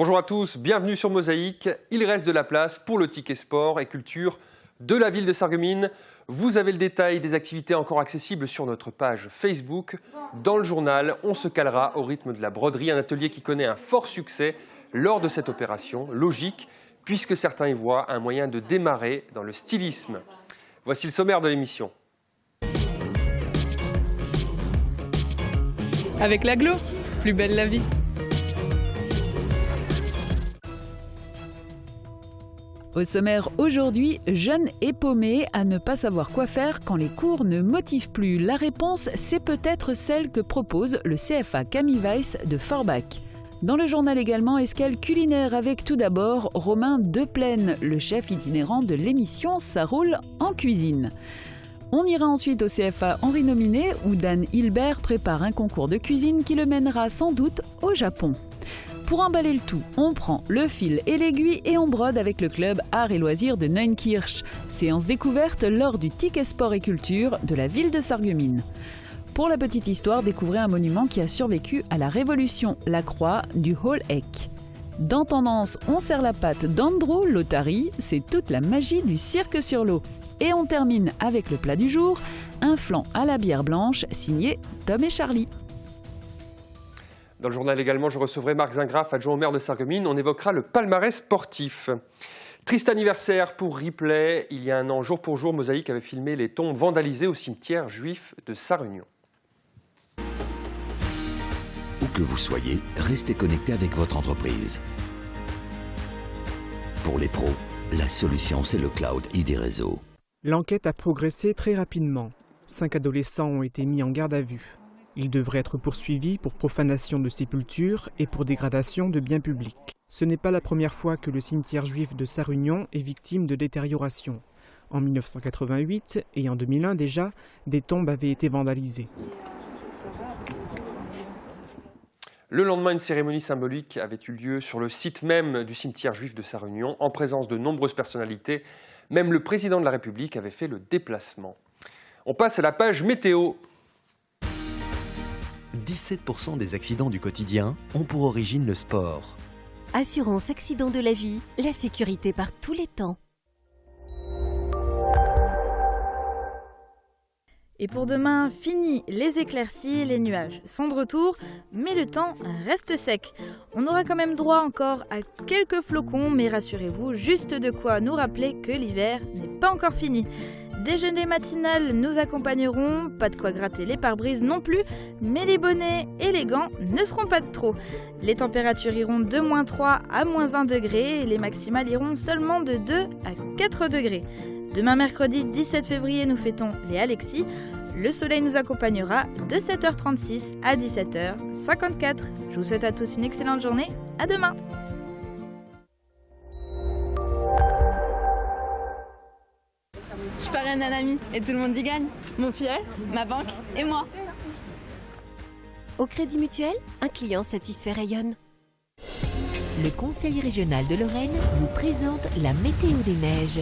Bonjour à tous, bienvenue sur Mosaïque. Il reste de la place pour le ticket sport et culture de la ville de Sarreguemines. Vous avez le détail des activités encore accessibles sur notre page Facebook. Dans le journal, on se calera au rythme de la broderie, un atelier qui connaît un fort succès lors de cette opération. Logique, puisque certains y voient un moyen de démarrer dans le stylisme. Voici le sommaire de l'émission. Avec l'agglo, plus belle la vie. Au sommaire aujourd'hui, jeune et paumé à ne pas savoir quoi faire quand les cours ne motivent plus. La réponse, c'est peut-être celle que propose le CFA Camille Weiss de Forbach. Dans le journal également, escale culinaire avec tout d'abord Romain Deplaine, le chef itinérant de l'émission Ça roule en cuisine. On ira ensuite au CFA Henri Nominé où Dan Hilbert prépare un concours de cuisine qui le mènera sans doute au Japon. Pour emballer le tout, on prend le fil et l'aiguille et on brode avec le club Arts et Loisirs de Neunkirch. Séance découverte lors du ticket sport et culture de la ville de Sarreguemines. Pour la petite histoire, découvrez un monument qui a survécu à la Révolution, la croix du Hall-Eck. Dans Tendance, on serre la patte d'Andrew Lotari, c'est toute la magie du cirque sur l'eau. Et on termine avec le plat du jour, un flan à la bière blanche signé Tom et Charlie. Dans le journal également, je recevrai Marc Zingraf, adjoint au maire de Sarreguemines. On évoquera le palmarès sportif. Triste anniversaire pour Ripley. Il y a un an, jour pour jour, Mosaïque avait filmé les tombes vandalisées au cimetière juif de Sarre-Union. Où que vous soyez, restez connecté avec votre entreprise. Pour les pros, la solution, c'est le cloud ID Réseau. L'enquête a progressé très rapidement. 5 adolescents ont été mis en garde à vue. Ils devraient être poursuivis pour profanation de sépultures et pour dégradation de biens publics. Ce n'est pas la première fois que le cimetière juif de Sarre-Union est victime de détérioration. En 1988 et en 2001 déjà, des tombes avaient été vandalisées. Le lendemain, une cérémonie symbolique avait eu lieu sur le site même du cimetière juif de Sarre-Union, en présence de nombreuses personnalités. Même le président de la République avait fait le déplacement. On passe à la page météo. 17% des accidents du quotidien ont pour origine le sport. Assurance accident de la vie, la sécurité par tous les temps. Et pour demain, fini les éclaircies, les nuages sont de retour, mais le temps reste sec. On aura quand même droit encore à quelques flocons, mais rassurez-vous, juste de quoi nous rappeler que l'hiver n'est pas encore fini. Déjeuner matinal nous accompagneront, pas de quoi gratter les pare-brises non plus, mais les bonnets et les gants ne seront pas de trop. Les températures iront de -3 à -1 degré et les maximales iront seulement de 2 à 4 degrés. Demain mercredi 17 février, nous fêtons les Alexis. Le soleil nous accompagnera de 7h36 à 17h54. Je vous souhaite à tous une excellente journée. À demain! Je parraine un ami et tout le monde y gagne. Mon filleul, ma banque et moi. Au Crédit Mutuel, un client satisfait rayonne. Le Conseil régional de Lorraine vous présente la météo des neiges.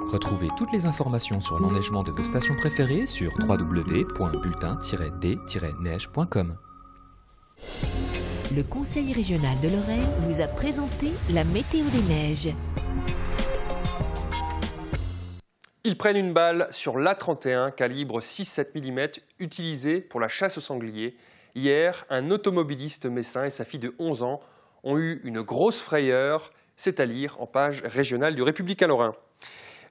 Retrouvez toutes les informations sur l'enneigement de vos stations préférées sur www.bulletin-d-neige.com. Le Conseil régional de Lorraine vous a présenté la météo des neiges. Ils prennent une balle sur l'A31, calibre 6-7 mm, utilisé pour la chasse au sanglier. Hier, un automobiliste messin et sa fille de 11 ans ont eu une grosse frayeur. C'est à lire en page régionale du Républicain Lorrain.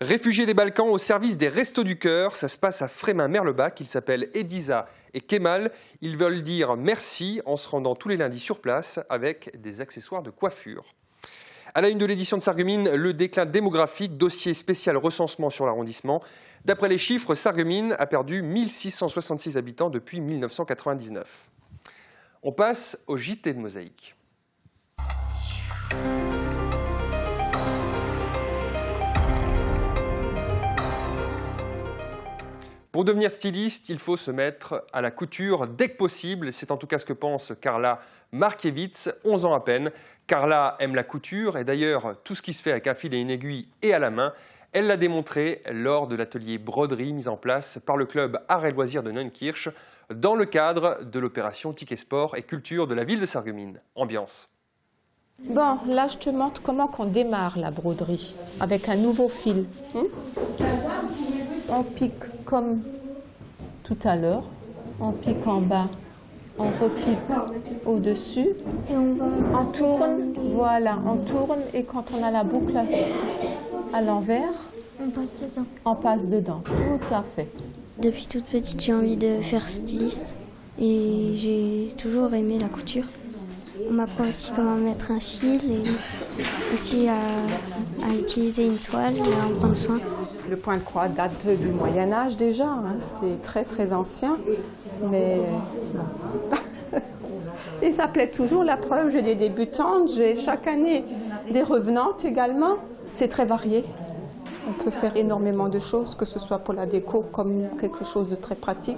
Réfugiés des Balkans au service des Restos du Cœur, ça se passe à Frémin-Merlebach. Ils s'appellent Ediza et Kemal. Ils veulent dire merci en se rendant tous les lundis sur place avec des accessoires de coiffure. À la une de l'édition de Sarreguemines, le déclin démographique, dossier spécial recensement sur l'arrondissement. D'après les chiffres, Sarreguemines a perdu 1666 habitants depuis 1999. On passe au JT de Mosaïque. Pour devenir styliste, il faut se mettre à la couture dès que possible. C'est en tout cas ce que pense Carla Markiewicz, 11 ans à peine. Carla aime la couture et d'ailleurs tout ce qui se fait avec un fil et une aiguille et à la main. Elle l'a démontré lors de l'atelier broderie mis en place par le club Arts et Loisirs de Neunkirch dans le cadre de l'opération Ticket Sport et Culture de la ville de Sarreguemines. Ambiance. Bon, là je te montre comment on démarre la broderie avec un nouveau fil. On pique comme tout à l'heure, on pique en bas, on repique au-dessus, et on tourne, voilà, on tourne et quand on a la boucle à l'envers, on passe dedans, tout à fait. Depuis toute petite, j'ai envie de faire styliste et j'ai toujours aimé la couture. On m'apprend aussi comment mettre un fil et aussi à utiliser une toile et à en prendre soin. Le point de croix date du Moyen-Âge déjà, hein, c'est très ancien, mais et ça plaît toujours. La preuve, j'ai des débutantes, j'ai chaque année des revenantes également. C'est très varié. On peut faire énormément de choses, que ce soit pour la déco comme quelque chose de très pratique,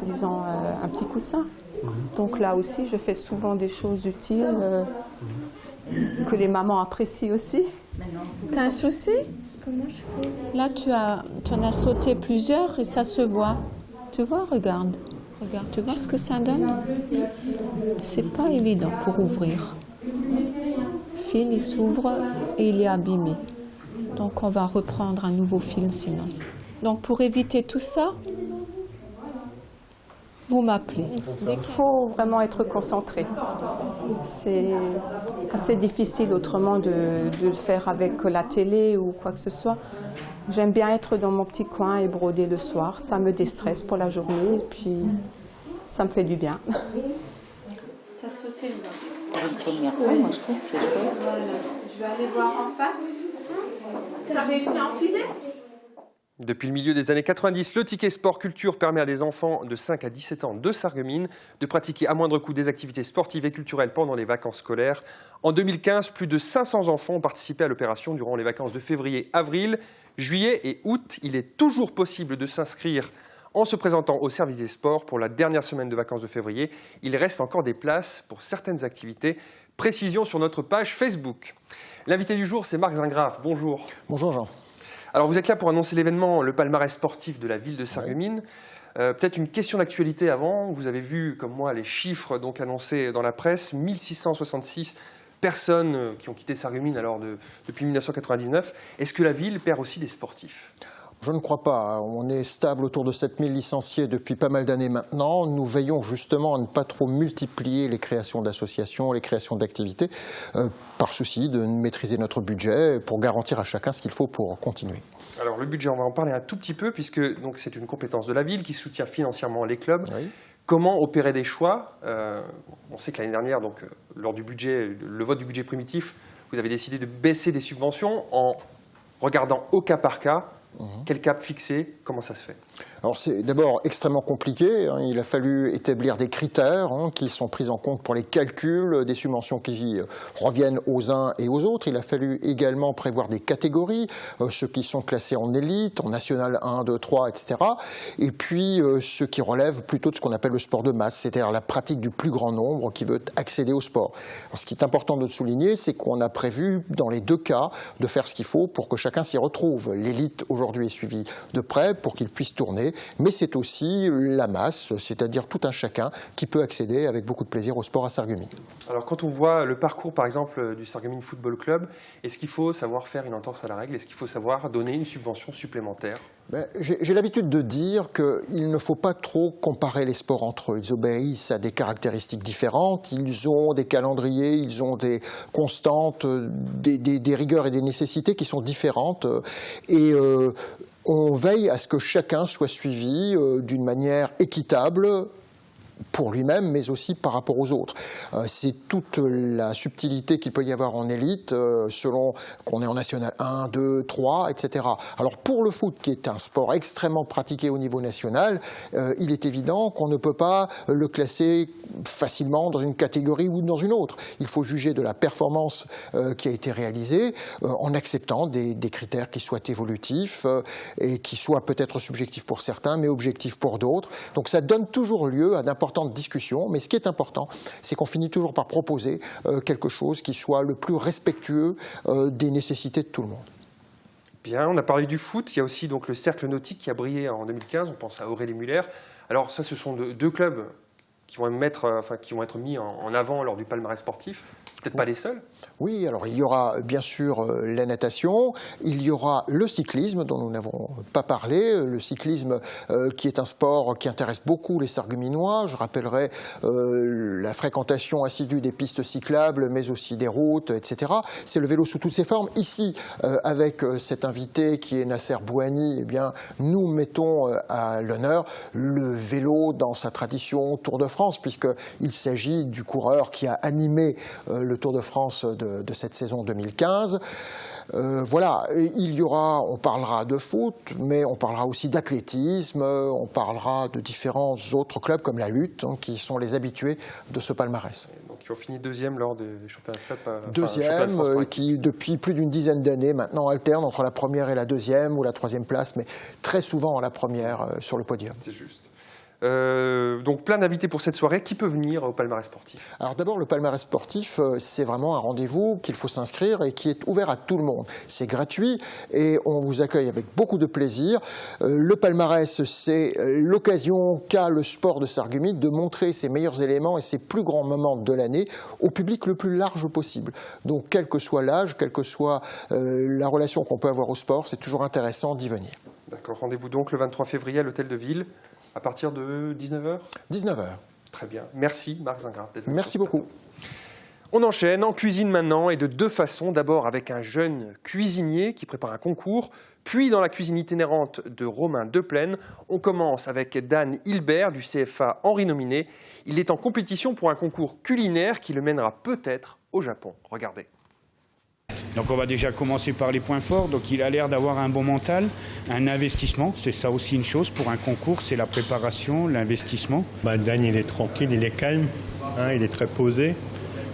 disons un petit coussin. Donc là aussi, je fais souvent des choses utiles que les mamans apprécient aussi. T'as un souci? Comment je fais? Là, tu en as sauté plusieurs et ça se voit. Tu vois, regarde. Regarde, tu vois ce que ça donne? C'est pas évident pour ouvrir. Le fil, il s'ouvre et il est abîmé. Donc on va reprendre un nouveau fil sinon. Donc pour éviter tout ça, vous m'appelez. Il faut vraiment être concentré. C'est assez difficile autrement de le faire avec la télé ou quoi que ce soit. J'aime bien être dans mon petit coin et broder le soir. Ça me déstresse pour la journée et puis ça me fait du bien. Tu as sauté pour une première fois, moi je trouve que c'est chouette. Voilà. Je vais aller voir en face. Tu as réussi à enfiler? Depuis le milieu des années 90, le Ticket Sport Culture permet à des enfants de 5 à 17 ans de Sarreguemines de pratiquer à moindre coût des activités sportives et culturelles pendant les vacances scolaires. En 2015, plus de 500 enfants ont participé à l'opération durant les vacances de février, avril, juillet et août. Il est toujours possible de s'inscrire en se présentant au service des sports pour la dernière semaine de vacances de février. Il reste encore des places pour certaines activités. Précision sur notre page Facebook. L'invité du jour, c'est Marc Zingraf. Bonjour. Bonjour Jean. Alors vous êtes là pour annoncer l'événement, le palmarès sportif de la ville de Sarreguemines. Peut-être une question d'actualité avant. Vous avez vu, comme moi, les chiffres donc annoncés dans la presse. 1666 personnes qui ont quitté Sarreguemines depuis 1999. Est-ce que la ville perd aussi des sportifs ? Je ne crois pas. On est stable autour de 7000 licenciés depuis pas mal d'années maintenant. Nous veillons justement à ne pas trop multiplier les créations d'associations, les créations d'activités, par souci de maîtriser notre budget pour garantir à chacun ce qu'il faut pour continuer. Alors le budget, on va en parler un tout petit peu puisque c'est une compétence de la ville qui soutient financièrement les clubs. Oui. Comment opérer des choix ? On sait que l'année dernière, lors du budget, le vote du budget primitif, vous avez décidé de baisser des subventions en regardant au cas par cas. Quel cap fixé? Comment ça se fait? Alors c'est d'abord extrêmement compliqué. Il a fallu établir des critères qui sont pris en compte pour les calculs des subventions qui reviennent aux uns et aux autres. Il a fallu également prévoir des catégories, ceux qui sont classés en élite, en national 1, 2, 3, etc. Et puis ceux qui relèvent plutôt de ce qu'on appelle le sport de masse, c'est-à-dire la pratique du plus grand nombre qui veut accéder au sport. Alors, ce qui est important de souligner, c'est qu'on a prévu dans les deux cas de faire ce qu'il faut pour que chacun s'y retrouve. L'élite aujourd'hui est suivie de près pour qu'il puisse tourner. Mais c'est aussi la masse, c'est-à-dire tout un chacun qui peut accéder avec beaucoup de plaisir au sport à Sarreguemines. Alors quand on voit le parcours par exemple du Sarreguemines Football Club, est-ce qu'il faut savoir faire une entorse à la règle? Est-ce qu'il faut savoir donner une subvention supplémentaire? J'ai l'habitude de dire qu'il ne faut pas trop comparer les sports entre eux. Ils obéissent à des caractéristiques différentes, ils ont des calendriers, ils ont des constantes, des rigueurs et des nécessités qui sont différentes. Et on veille à ce que chacun soit suivi d'une manière équitable pour lui-même, mais aussi par rapport aux autres. C'est toute la subtilité qu'il peut y avoir en élite, selon qu'on est en national 1, 2, 3, etc. Alors pour le foot, qui est un sport extrêmement pratiqué au niveau national, il est évident qu'on ne peut pas le classer facilement dans une catégorie ou dans une autre. Il faut juger de la performance qui a été réalisée en acceptant des critères qui soient évolutifs et qui soient peut-être subjectifs pour certains, mais objectifs pour d'autres. Donc ça donne toujours lieu à d'importantes discussions, mais ce qui est important, c'est qu'on finit toujours par proposer quelque chose qui soit le plus respectueux des nécessités de tout le monde. Bien, on a parlé du foot, il y a aussi donc le Cercle Nautique qui a brillé en 2015, on pense à Aurélie Muller. Alors ça, ce sont deux clubs qui vont être mis en avant lors du palmarès sportif, peut-être pas les seuls. Oui, alors il y aura bien sûr la natation, il y aura le cyclisme dont nous n'avons pas parlé, le cyclisme qui est un sport qui intéresse beaucoup les Sarregueminois. Je rappellerai la fréquentation assidue des pistes cyclables, mais aussi des routes, etc. C'est le vélo sous toutes ses formes. Ici, avec cet invité qui est Nasser Bouhanni, eh bien, nous mettons à l'honneur le vélo dans sa tradition Tour de France, puisqu'il s'agit du coureur qui a animé le Tour de France de cette saison 2015. Voilà, on parlera de foot, mais on parlera aussi d'athlétisme, on parlera de différents autres clubs comme la lutte, qui sont les habitués de ce palmarès. Donc ils ont fini deuxième lors des championnats de club. Deuxième, qui depuis plus d'une dizaine d'années maintenant alterne entre la première et la deuxième ou la troisième place, mais très souvent la première sur le podium. C'est juste. Donc plein d'invités pour cette soirée. Qui peut venir au palmarès sportif? Alors d'abord, le palmarès sportif, c'est vraiment un rendez-vous qu'il faut s'inscrire et qui est ouvert à tout le monde. C'est gratuit et on vous accueille avec beaucoup de plaisir. Le palmarès, c'est l'occasion qu'a le sport de Sarreguemines de montrer ses meilleurs éléments et ses plus grands moments de l'année au public le plus large possible. Donc quel que soit l'âge, quelle que soit la relation qu'on peut avoir au sport, c'est toujours intéressant d'y venir. D'accord, rendez-vous donc le 23 février à l'Hôtel de Ville. À partir de 19h 19h. Très bien. Merci Marc Zingrat. Merci beaucoup. On enchaîne en cuisine maintenant et de deux façons. D'abord avec un jeune cuisinier qui prépare un concours, puis dans la cuisine itinérante de Romain Deplaine. On commence avec Dan Hilbert du CFA Henri Nominé. Il est en compétition pour un concours culinaire qui le mènera peut-être au Japon. Regardez. Donc on va déjà commencer par les points forts. Donc il a l'air d'avoir un bon mental, un investissement. C'est ça aussi une chose pour un concours, c'est la préparation, l'investissement. Dan, il est tranquille, il est calme, il est très posé.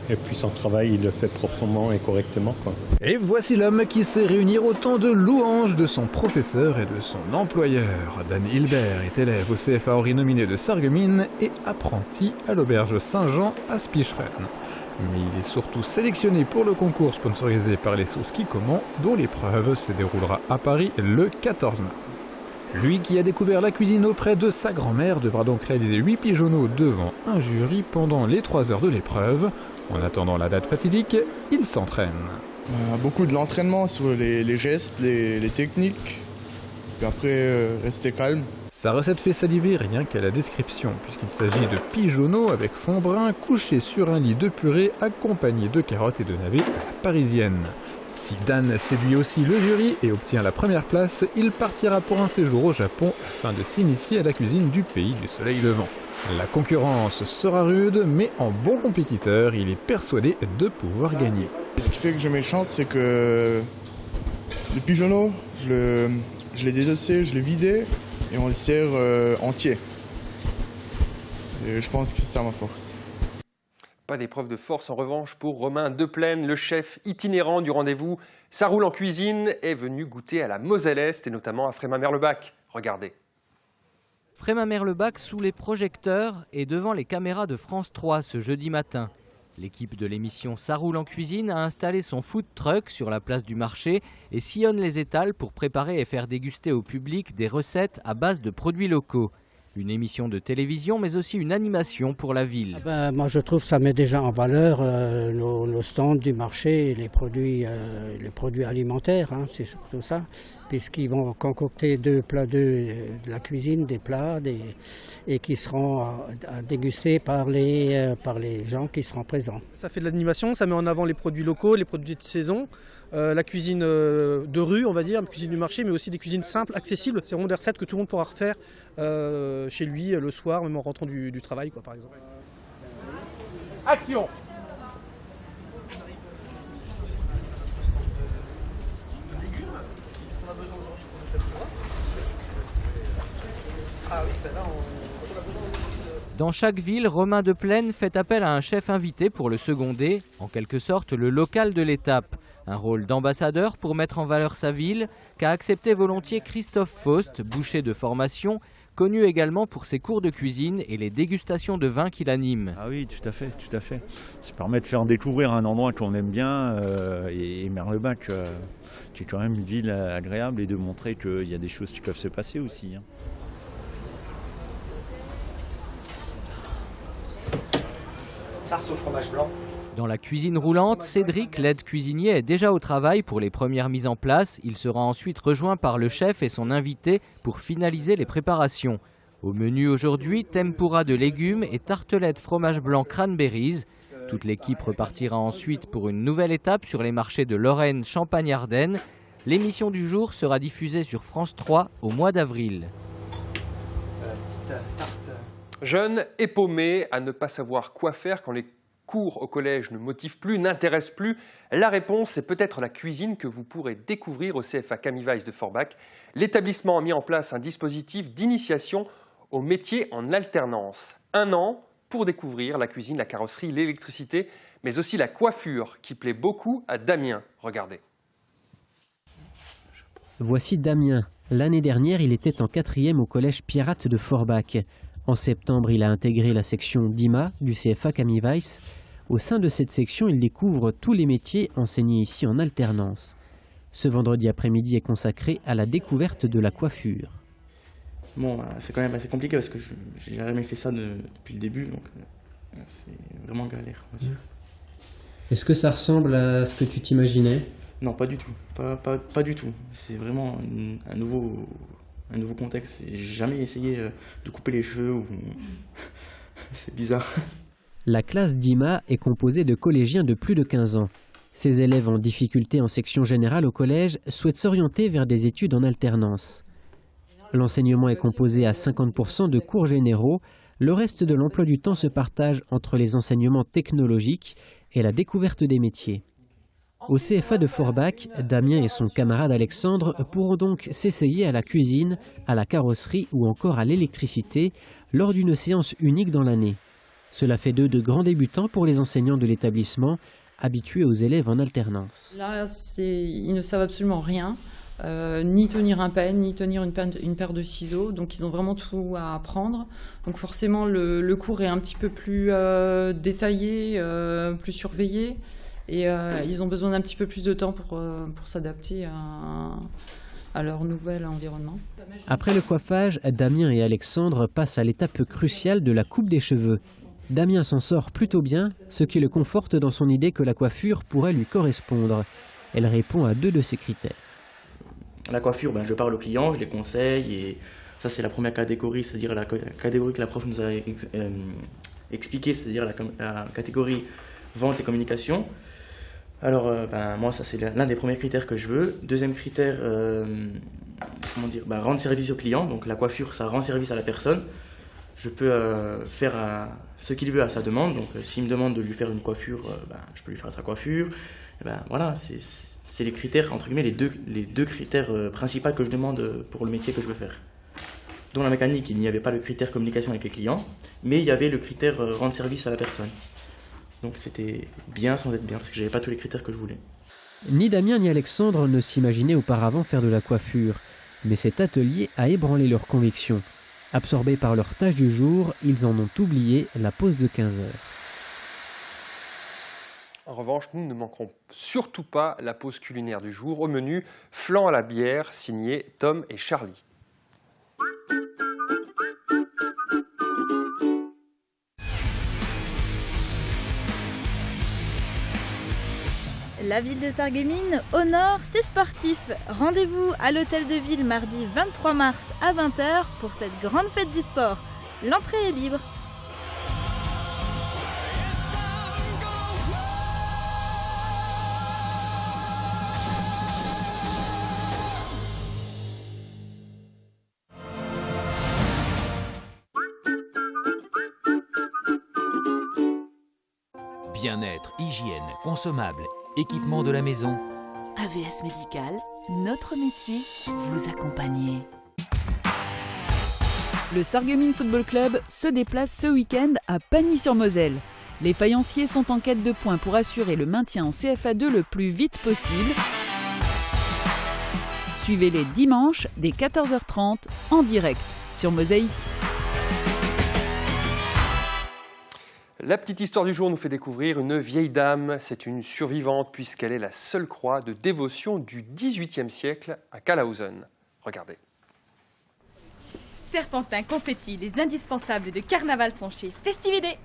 Et puis son travail, il le fait proprement et correctement, quoi. Et voici l'homme qui sait réunir autant de louanges de son professeur et de son employeur. Dan Hilbert est élève au CFA Henri Nominé de Sarreguemines et apprenti à l'auberge Saint-Jean à Spicheren. Mais il est surtout sélectionné pour le concours sponsorisé par les sauces Kikkoman, dont l'épreuve se déroulera à Paris le 14 mars. Lui qui a découvert la cuisine auprès de sa grand-mère devra donc réaliser 8 pigeonneaux devant un jury pendant les 3 heures de l'épreuve. En attendant la date fatidique, il s'entraîne. Beaucoup de l'entraînement sur les gestes, les techniques, puis après rester calme. Sa recette fait saliver rien qu'à la description, puisqu'il s'agit de pigeonneaux avec fond brun couchés sur un lit de purée accompagné de carottes et de navets à la parisienne. Si Dan séduit aussi le jury et obtient la première place, il partira pour un séjour au Japon afin de s'initier à la cuisine du pays du soleil levant. La concurrence sera rude, mais en bon compétiteur, il est persuadé de pouvoir gagner. Ce qui fait que j'ai mes chances, c'est que le pigeonneau, je l'ai désossé, je l'ai vidé et on le sert entier. Et je pense que c'est ça ma force. Pas d'épreuve de force en revanche pour Romain Deplaine, le chef itinérant du rendez-vous. Ça roule en cuisine est venu goûter à la Moselle-Est et notamment à Frémin-Merlebach. Regardez. Frémin-Merlebach sous les projecteurs et devant les caméras de France 3 ce jeudi matin. L'équipe de l'émission Ça roule en cuisine a installé son food truck sur la place du marché et sillonne les étals pour préparer et faire déguster au public des recettes à base de produits locaux. Une émission de télévision mais aussi une animation pour la ville. Moi je trouve que ça met déjà en valeur nos stands du marché et les produits alimentaires, c'est surtout ça. puisqu'ils vont concocter 2 plats de la cuisine, des plats, et qui seront à déguster par les gens qui seront présents. Ça fait de l'animation, ça met en avant les produits locaux, les produits de saison, la cuisine de rue, on va dire, la cuisine du marché, mais aussi des cuisines simples, accessibles. C'est vraiment des recettes que tout le monde pourra refaire chez lui le soir, même en rentrant du travail, quoi, par exemple. Action! Dans chaque ville, Romain de Plaine fait appel à un chef invité pour le seconder, en quelque sorte le local de l'étape. Un rôle d'ambassadeur pour mettre en valeur sa ville, qu'a accepté volontiers Christophe Faust, boucher de formation, connu également pour ses cours de cuisine et les dégustations de vin qu'il anime. Ah oui, tout à fait, tout à fait. Ça permet de faire découvrir un endroit qu'on aime bien et Merlebach, qui est quand même une ville agréable, et de montrer qu'il y a des choses qui peuvent se passer aussi. Tarte au fromage blanc. Dans la cuisine roulante, Cédric, l'aide cuisinier, est déjà au travail pour les premières mises en place. Il sera ensuite rejoint par le chef et son invité pour finaliser les préparations. Au menu aujourd'hui, tempura de légumes et tartelette fromage blanc cranberries. Toute l'équipe repartira ensuite pour une nouvelle étape sur les marchés de Lorraine, Champagne-Ardenne. L'émission du jour sera diffusée sur France 3 au mois d'avril. Jeune et paumé, à ne pas savoir quoi faire quand les cours au collège ne motivent plus, n'intéressent plus. La réponse, c'est peut-être la cuisine que vous pourrez découvrir au CFA Camille Weiss de Forbach. L'établissement a mis en place un dispositif d'initiation au métier en alternance. 1 an pour découvrir la cuisine, la carrosserie, l'électricité, mais aussi la coiffure qui plaît beaucoup à Damien. Regardez. Voici Damien. L'année dernière, il était en 4e au collège Pierrat de Forbach. En septembre, il a intégré la section DIMA du CFA Camille Weiss. Au sein de cette section, il découvre tous les métiers enseignés ici en alternance. Ce vendredi après-midi est consacré à la découverte de la coiffure. Bon, c'est quand même assez compliqué parce que je n'ai jamais fait ça depuis le début, donc c'est vraiment galère. Est-ce que ça ressemble à ce que tu t'imaginais? Non, pas du tout. Pas du tout. C'est vraiment un nouveau contexte. J'ai jamais essayé de couper les cheveux. C'est bizarre. La classe d'IMA est composée de collégiens de plus de 15 ans. Ces élèves en difficulté en section générale au collège souhaitent s'orienter vers des études en alternance. L'enseignement est composé à 50% de cours généraux. Le reste de l'emploi du temps se partage entre les enseignements technologiques et la découverte des métiers. Au CFA de Forbach, Damien et son camarade Alexandre pourront donc s'essayer à la cuisine, à la carrosserie ou encore à l'électricité lors d'une séance unique dans l'année. Cela fait d'eux de grands débutants pour les enseignants de l'établissement, habitués aux élèves en alternance. Là, ils ne savent absolument rien, ni tenir un peigne, ni tenir une paire de ciseaux, donc ils ont vraiment tout à apprendre. Donc forcément, le cours est un petit peu plus détaillé, plus surveillé. Et ils ont besoin d'un petit peu plus de temps pour s'adapter à leur nouvel environnement. Après le coiffage, Damien et Alexandre passent à l'étape cruciale de la coupe des cheveux. Damien s'en sort plutôt bien, ce qui le conforte dans son idée que la coiffure pourrait lui correspondre. Elle répond à 2 de ses critères. La coiffure, je parle aux clients, je les conseille, et ça c'est la première catégorie, c'est-à-dire la catégorie que la prof nous a expliquée, c'est-à-dire la catégorie vente et communication. Alors, moi, ça c'est l'un des premiers critères que je veux. Deuxième critère, rendre service au client. Donc la coiffure, ça rend service à la personne. Je peux faire ce qu'il veut à sa demande. Donc s'il me demande de lui faire une coiffure, je peux lui faire sa coiffure. Et voilà, c'est les critères, entre guillemets, les deux critères principaux que je demande pour le métier que je veux faire. Dans la mécanique, il n'y avait pas le critère communication avec les clients, mais il y avait le critère rendre service à la personne. Donc c'était bien sans être bien, parce que j'avais pas tous les critères que je voulais. Ni Damien ni Alexandre ne s'imaginaient auparavant faire de la coiffure, mais cet atelier a ébranlé leurs convictions. Absorbés par leur tâche du jour, ils en ont oublié la pause de 15 heures. En revanche, nous ne manquerons surtout pas la pause culinaire du jour. Au menu, flan à la bière, signé Tom et Charlie. La ville de Sarreguemines honore ses sportifs. Rendez-vous à l'hôtel de ville mardi 23 mars à 20h pour cette grande fête du sport. L'entrée est libre. Bien-être, hygiène, consommables, équipement de la maison. AVS Médical, notre métier, vous accompagner. Le Sarreguemines Football Club se déplace ce week-end à Pagny-sur-Moselle. Les faïenciers sont en quête de points pour assurer le maintien en CFA2 le plus vite possible. Suivez-les dimanche dès 14h30 en direct sur Mosaïque. La petite histoire du jour nous fait découvrir une vieille dame. C'est une survivante puisqu'elle est la seule croix de dévotion du XVIIIe siècle à Kalausen. Regardez. Serpentin, confetti, les indispensables de carnaval sont chez Festivité.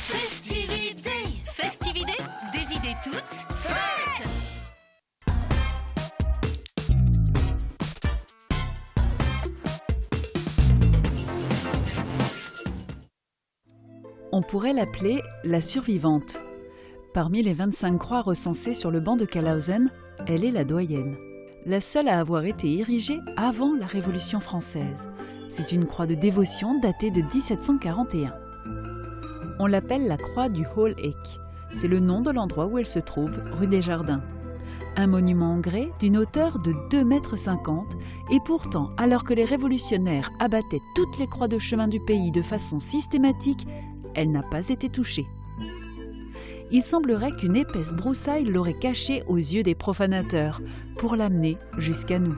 Festivité, festivité, des idées toutes faites. On pourrait l'appeler la survivante. Parmi les 25 croix recensées sur le banc de Kalausen, elle est la doyenne. La seule à avoir été érigée avant la Révolution française. C'est une croix de dévotion datée de 1741. On l'appelle la croix du Hol-Ek. C'est le nom de l'endroit où elle se trouve, rue des Jardins. Un monument en grès d'une hauteur de 2,50 m et pourtant, alors que les révolutionnaires abattaient toutes les croix de chemin du pays de façon systématique, elle n'a pas été touchée. Il semblerait qu'une épaisse broussaille l'aurait cachée aux yeux des profanateurs pour l'amener jusqu'à nous.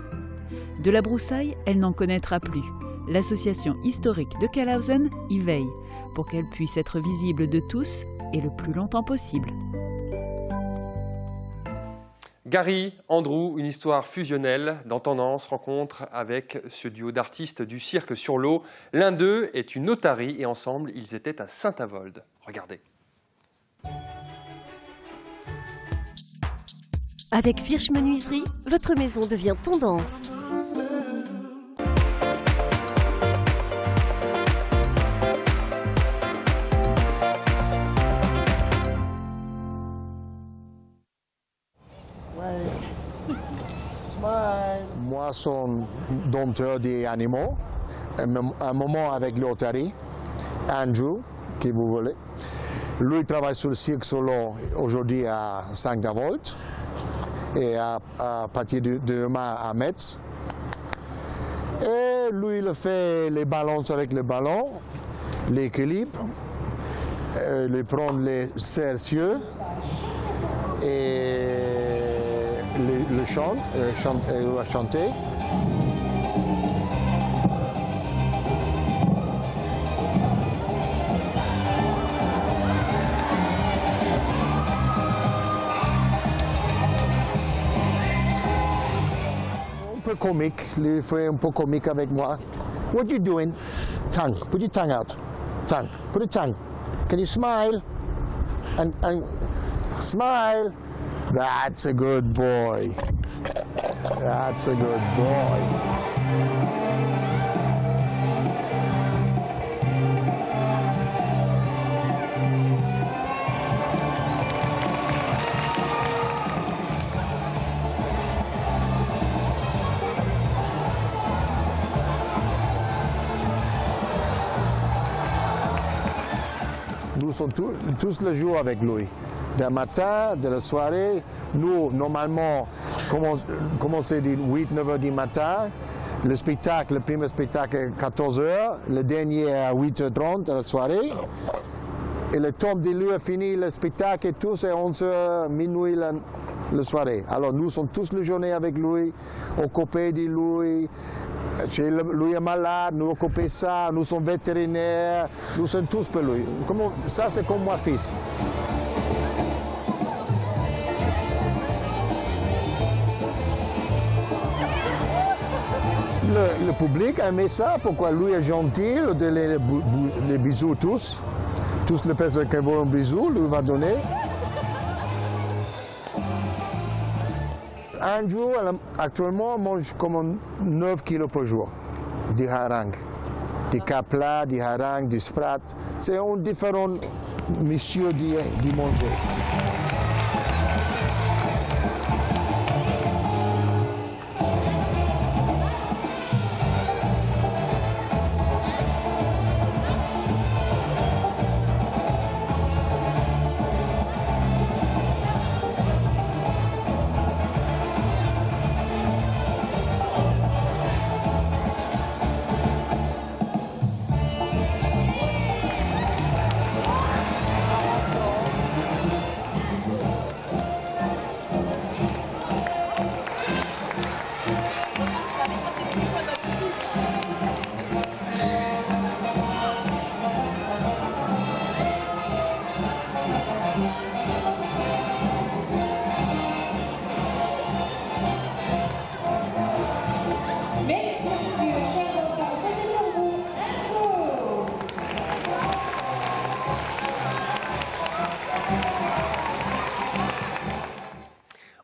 De la broussaille, elle n'en connaîtra plus. L'association historique de Kalausen y veille pour qu'elle puisse être visible de tous et le plus longtemps possible. Gary, Andrew, une histoire fusionnelle dans Tendance, rencontre avec ce duo d'artistes du cirque sur l'eau. L'un d'eux est une otarie et ensemble, ils étaient à Saint-Avold. Regardez. Avec Firsch Menuiserie, votre maison devient tendance. Moi, je suis dompteur des animaux. Un moment avec l'otarie, Andrew, qui vous voulez. Lui travaille sur le cirque sur l'eau aujourd'hui à Saint-Avold et à partir de demain à Metz. Et lui, il fait les balances avec le ballon, l'équilibre, il prend les cercieux et le chant, il va chanter. Un peu comique, il fait un peu comique avec moi. What you doing? Tongue, put your tongue out. Tongue, put your tongue. Can you smile? And smile. That's a good boy. That's a good boy. Nous sommes tous le jour avec lui. Du matin, de la soirée, nous, normalement, commençons de 8-9 heures du matin. Le premier spectacle à 14 heures, le dernier à 8h30 de la soirée. Et le temps de lui a fini le spectacle et tout, c'est 11h, minuit la soirée. Alors nous sommes tous la journée avec lui, occupés de lui. Lui est malade, nous occupons ça, nous sommes vétérinaires, nous sommes tous pour lui. Ça, c'est comme mon fils. Le public aimait ça, pourquoi lui est gentil, les bisous tous. Tous les personnes qui veulent un bisou, lui va donner. Un jour, actuellement, on mange comme 9 kilos par jour de harangue. Des caplas, des harangues, du sprat. C'est un différent monsieur de manger.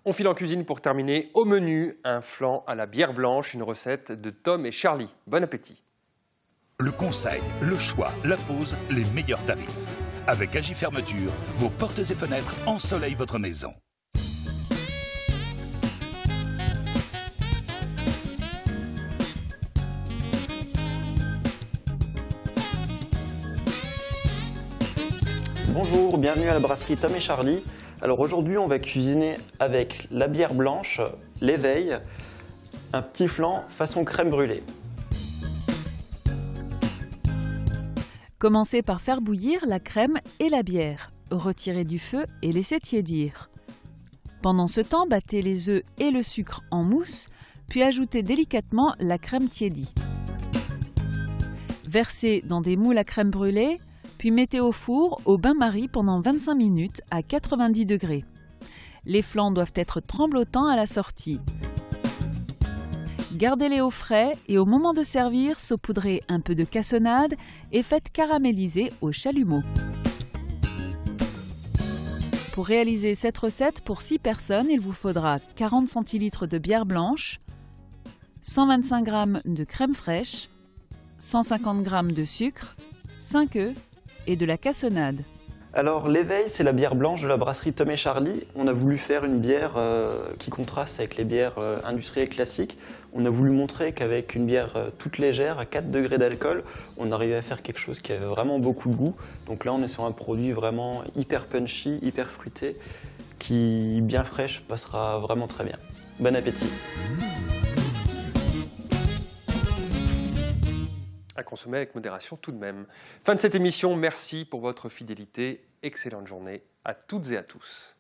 On file en cuisine pour terminer. Au menu, un flan à la bière blanche, une recette de Tom et Charlie. Bon appétit. Le conseil, le choix, la pause, les meilleurs tarifs. Avec Agifermeture, vos portes et fenêtres ensoleillent votre maison. Bonjour, bienvenue à la brasserie Tom et Charlie. Alors aujourd'hui on va cuisiner avec la bière blanche, l'éveil, un petit flan façon crème brûlée. Commencez par faire bouillir la crème et la bière. Retirez du feu et laissez tiédir. Pendant ce temps, battez les œufs et le sucre en mousse, puis ajoutez délicatement la crème tiédie. Versez dans des moules à crème brûlée, puis mettez au four au bain-marie pendant 25 minutes à 90 degrés. Les flancs doivent être tremblotants à la sortie. Gardez-les au frais et au moment de servir, saupoudrez un peu de cassonade et faites caraméliser au chalumeau. Pour réaliser cette recette pour 6 personnes, il vous faudra 40 centilitres de bière blanche, 125 g de crème fraîche, 150 g de sucre, 5 œufs et de la cassonade. Alors l'éveil, c'est la bière blanche de la brasserie Tom et Charlie. On a voulu faire une bière qui contraste avec les bières industrielles classiques. On a voulu montrer qu'avec une bière toute légère, à 4 degrés d'alcool, on arrivait à faire quelque chose qui avait vraiment beaucoup de goût. Donc là, on est sur un produit vraiment hyper punchy, hyper fruité, qui, bien fraîche, passera vraiment très bien. Bon appétit! À consommer avec modération tout de même. Fin de cette émission, merci pour votre fidélité. Excellente journée à toutes et à tous.